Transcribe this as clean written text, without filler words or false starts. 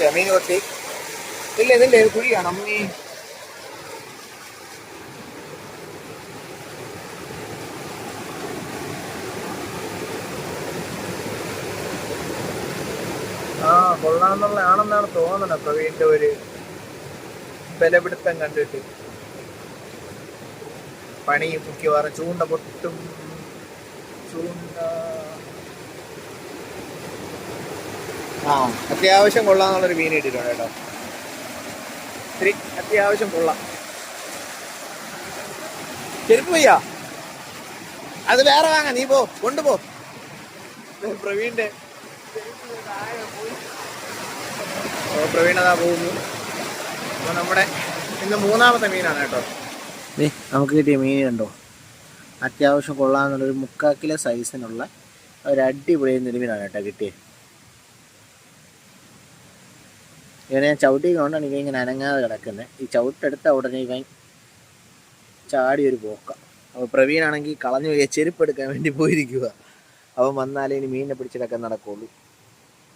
കൊത്തിയ മീൻ കൊത്തി. ഇല്ല ഇതില്ലേ കുഴിയാണ് അമ്മീ. കൊള്ളാന്നുള്ള ആണെന്നാണ് തോന്നുന്നത്. പ്രവീണിന്റെ ഒരു ബലപിടുത്തം കണ്ടിട്ട് പണിയും മിക്കവാറും ചൂണ്ട പൊട്ടും. ചൂണ്ട അത്യാവശ്യം കൊള്ളാന്നുള്ളൊരു മീൻ ഇട്ടിട്ടുണ്ട് കേട്ടോ. ഇത്തിരി അത്യാവശ്യം കൊള്ളാം. ചെരുപ്പ് വയ്യ, അത് വേറെ വാങ്ങാം. നീ പോ, കൊണ്ടുപോ. പ്രവീണതാ പോകുന്നു. അപ്പോൾ നമ്മുടെ ഇന്ന് മൂന്നാമത്തെ മീനാണ് കേട്ടോ. നമുക്ക് കിട്ടിയ മീൻ കണ്ടോ, അത്യാവശ്യം കൊള്ളാമെന്നുള്ളൊരു 3/4 കിലോ സൈസിനുള്ള ഒരു അടിപൊളി നെടുമീനാണ് കേട്ടോ കിട്ടിയത്. ഇവനെ ഞാൻ ചവിട്ടിക്കൊണ്ടാണ് ഇവ ഇങ്ങനെ അനങ്ങാതെ കിടക്കുന്നത്. ഈ ചവിട്ടെടുത്ത ഉടനെ ഇവൻ ചാടിയൊരു പോക്ക. അപ്പോൾ പ്രവീണാണെങ്കിൽ കളഞ്ഞു പോയി ചെരുപ്പ് എടുക്കാൻ വേണ്ടി പോയിരിക്കുക. അവൻ വന്നാലേ ഇനി മീനിനെ പിടിച്ചിടക്കാൻ നടക്കുള്ളൂ.